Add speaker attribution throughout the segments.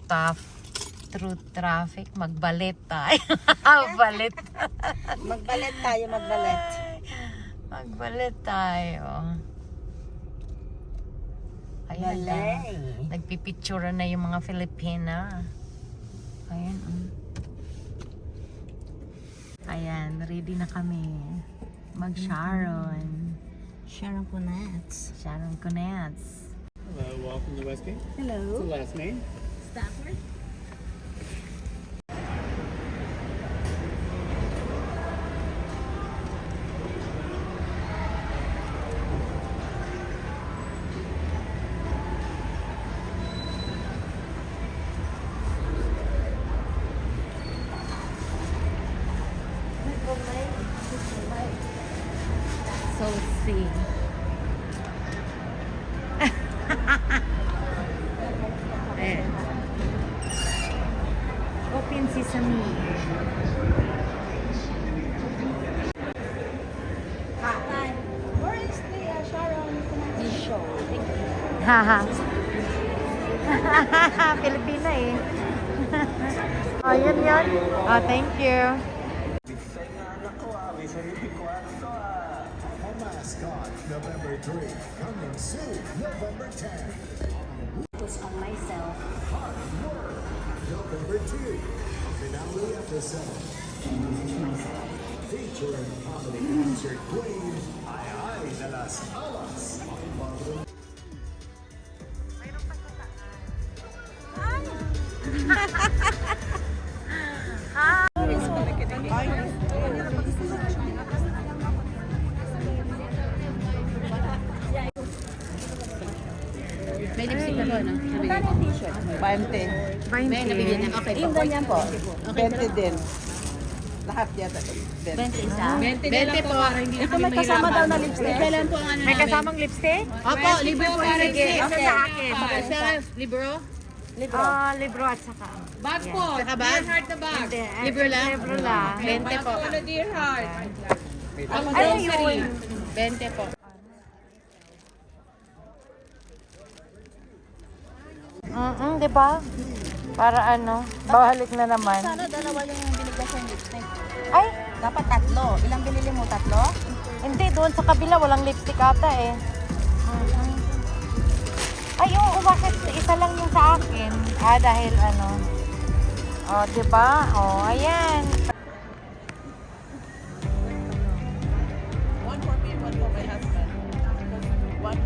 Speaker 1: through traffic, magbalit tayo. Balit.
Speaker 2: Magbalit tayo, magbalit.
Speaker 1: Magbalit tayo. Ayan na. Nagpipicture na yung mga Filipina. Ayan. Ayan, ready na kami. Mag-Sharon.
Speaker 2: Sharon Kunets.
Speaker 1: Sharon Kunets.
Speaker 3: Hello, welcome to Westgate.
Speaker 2: Hello.
Speaker 3: What's the last name?
Speaker 2: Stafford.
Speaker 1: So see. Ayan. Open sesame.
Speaker 2: Where is the Sharon Kunets show?
Speaker 1: Haha. Pilipina eh. Oh, yun. Oh, thank you.
Speaker 4: Mascot, November 3, coming soon, November 10.
Speaker 2: Focus on myself.
Speaker 4: Hard Work, November 2, finale episode. Featuring comedy concert queen, Ay Ay de las Alas.
Speaker 5: May lipstick ako, no?
Speaker 2: Magkano yung t-shirt?
Speaker 5: 20. May nabigyan niya. Okay po.
Speaker 2: Yung ganyan po.
Speaker 5: 20
Speaker 2: din. Lahat yata.
Speaker 5: 20 isa. 20 po.
Speaker 2: Ito may kasama daw na lipstick.
Speaker 5: Kailan po ang ano
Speaker 1: May
Speaker 5: namin?
Speaker 1: kasamang lipstick?
Speaker 5: Opo, libro po.
Speaker 1: Sige, isa sa akin.
Speaker 5: Isa, libro?
Speaker 2: Libro.
Speaker 1: Libro at saka.
Speaker 6: Bag po.
Speaker 5: Saka bag?
Speaker 6: Dear Heart na bag.
Speaker 1: Hindi,
Speaker 5: Libro lang?
Speaker 1: Libro lang.
Speaker 5: 20 po.
Speaker 6: Ano, Dear Heart? Ang
Speaker 1: Ano
Speaker 6: grocery.
Speaker 1: yun?
Speaker 5: 20 po.
Speaker 1: Di ba? Para ano, balik na naman.
Speaker 2: Sana dalawa yung binigay sa lipstick.
Speaker 1: Ay,
Speaker 2: Dapat tatlo. Ilang binili mo? Tatlo?
Speaker 1: hindi. Doon sa kabila, walang lipstick ata eh. Ay, oo, bakit isa lang yung sa akin? Dahil ano. Di ba? Ayan.
Speaker 6: One for me, one for my husband. One,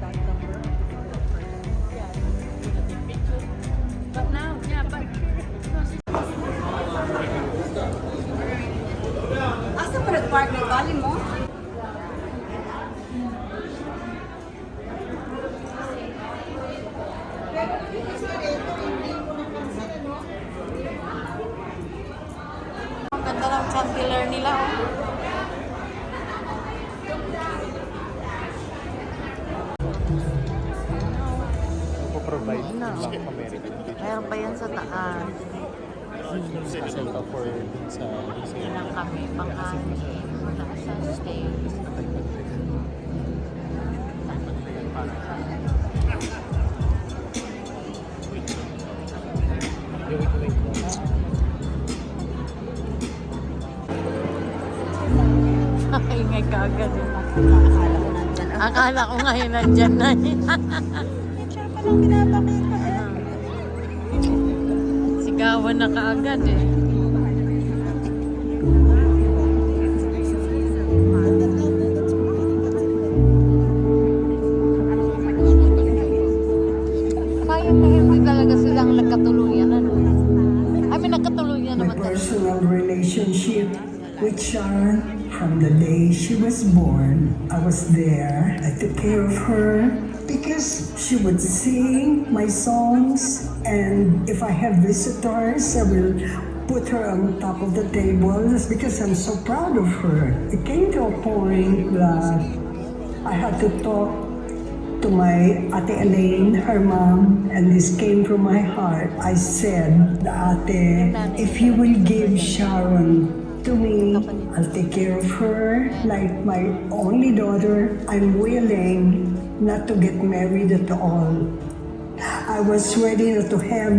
Speaker 6: that number. Yeah. Picture. But now, yeah, but
Speaker 2: Asa pa nag-park ng bali mo?
Speaker 1: Ang ganda ng chandelier nila,
Speaker 3: Provide Bank of America.
Speaker 1: Meron pa yan sa taas.
Speaker 3: Kasi ito for sa
Speaker 1: Yan lang kami, pangkanin. Wala sa stairs. Ingay ka agad eh.
Speaker 2: Akala ko nandyan.
Speaker 1: Akala ko ngayon nandyan na eh.
Speaker 2: Picture pa lang pinapakita eh.
Speaker 1: Sigawan na kaagad eh. Kaya na hindi talaga silang nagkatuluyan, ano? I mean, nagkatuluyan
Speaker 7: My
Speaker 1: naman talaga.
Speaker 7: personal relationship with Sharon from the day she was born. I was there. I took care of her because she would sing my songs, and if I have visitors, I will put her on top of the table just because I'm so proud of her. It came to a point that I had to talk to my Ate Elaine, her mom, and this came from my heart. I said, Ate, if you will give Sharon to me, I'll take care of her like my only daughter. I'm willing not to get married at all. I was ready to have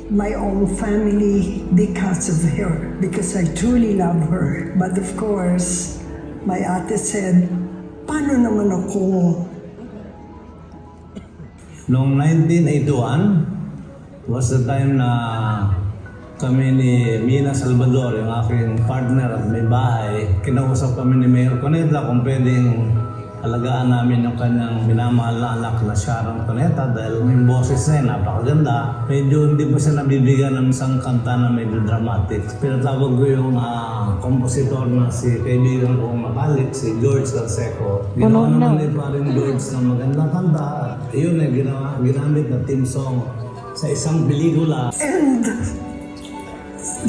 Speaker 7: my own family because of her, because I truly love her. But of course, my ate said, paano naman ako?
Speaker 8: Noong 1981, was the time na kami ni Mina Salvador, yung aking partner at may bahay, kinausap kami ni Mayor Cuneta kung pwedeng alagaan namin yung kanyang minamahal na anak na Sharon Cuneta dahil yung boses niya napakaganda. Medyo hindi pa siya nabibigyan ng isang kanta na medyo dramatic. Pinatawag ko yung kompositor na si kaibigan kong makalit, si George Canseco. Ginawa naman ni paring George ng magandang kanta. Yun ay ginamit na theme song sa isang pelikula.
Speaker 7: And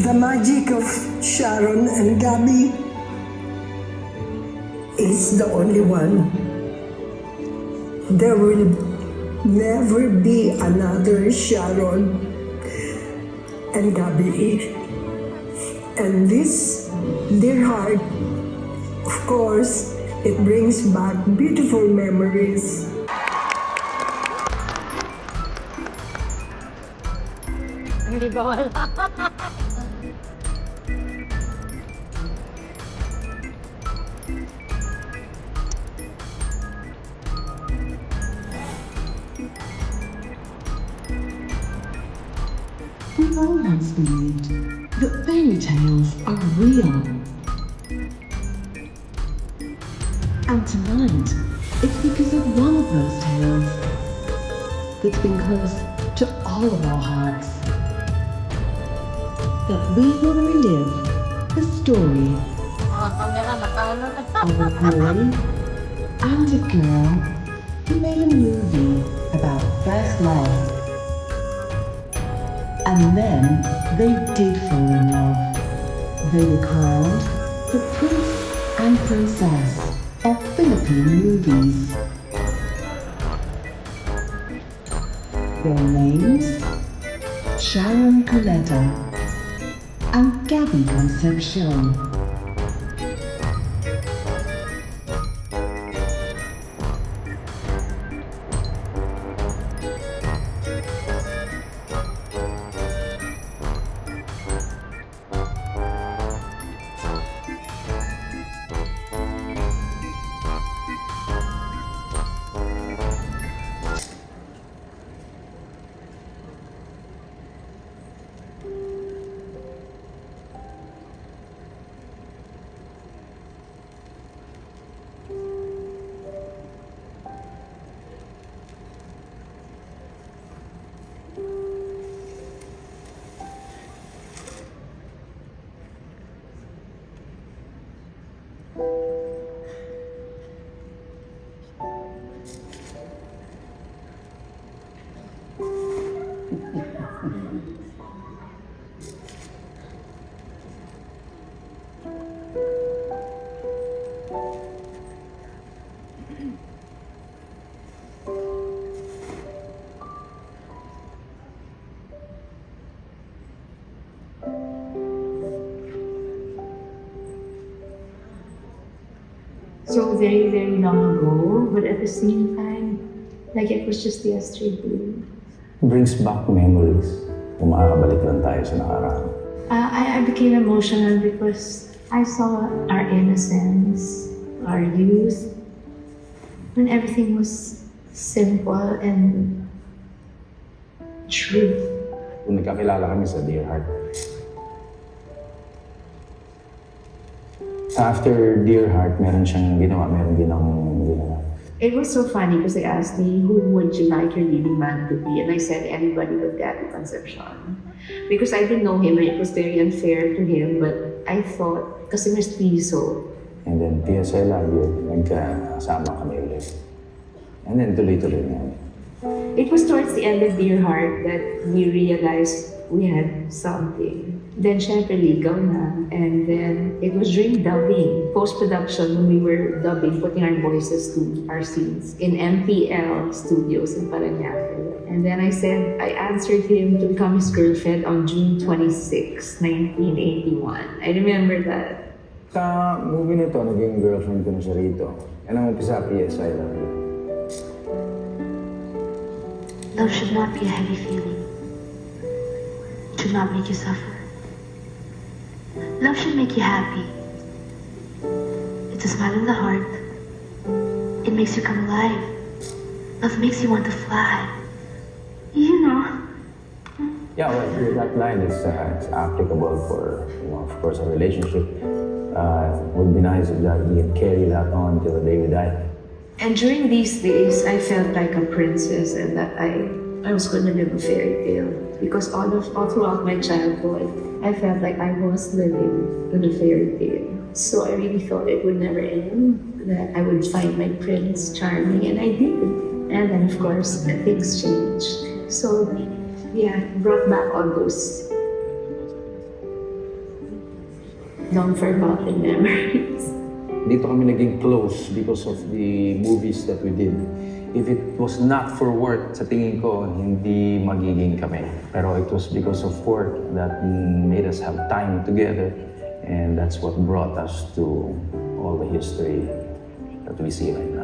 Speaker 7: the magic of Sharon and Gabby is the only one. There will never be another Sharon and Gabby. And this dear heart, of course, it brings back beautiful memories.
Speaker 1: Hindi ba wala?
Speaker 9: We've all once believed that fairy tales are real. And tonight, it's because of one of those tales that's been close to all of our hearts that we will relive the story of a boy and a girl who made a movie about first love. And then they did fall in love. They were crowned the Prince and Princess of Philippine movies. Their names? Sharon Cuneta and Gabby Concepcion.
Speaker 10: So very, very long ago, but at the same time, like it was just yesterday.
Speaker 11: Brings back memories. Kung makakabalik lang tayo sa nakaraan.
Speaker 10: I became emotional because I saw our innocence, our youth, when everything was simple and true.
Speaker 11: Kung nagkakilala kami sa Dear Heart. After Dear Heart, meron siyang ginawa, meron din akong ginawa.
Speaker 10: It was so funny because they asked me, who would you like your leading man to be? And I said, anybody but Gabby Concepcion. Because I didn't know him and it was very unfair to him, but I thought, kasi mestizo.
Speaker 11: And then, PSL lagi, nagkasama kami ulit. And then, tuloy-tuloy na.
Speaker 10: It was towards the end of Dear Heart that we realized we had something. Then, syempre, ligaw na. And then, it was during dubbing, post-production, when we were dubbing, putting our voices to our scenes in MPL Studios in Parañaque. And then I said, I answered him to become his girlfriend on June 26, 1981. I remember that.
Speaker 11: Sa movie nito, naging girlfriend ko na siya rito. And ang umpisa, PS, I love you.
Speaker 9: Love should not be a heavy feeling. It should not make you suffer. Love should make you happy. It's a smile in the heart. It makes you come alive. Love makes you want to fly. You know.
Speaker 11: Yeah, well, that line is it's applicable for, of course, a relationship. It would be nice if that we can carry that on till the day we die.
Speaker 10: And during these days, I felt like a princess and that I was going to live a fairy tale. Because all throughout my childhood, I felt like I was living in a fairy tale. So I really thought it would never end, that I would find my Prince Charming, and I did. And then, of course, things changed. So, yeah, brought back all those long-forgotten memories.
Speaker 11: Dito kami naging close because of the movies that we did. If it was not for work, sa tingin ko, hindi magiging kami. Pero it was because of work that made us have time together. And that's what brought us to all the history that we see right now.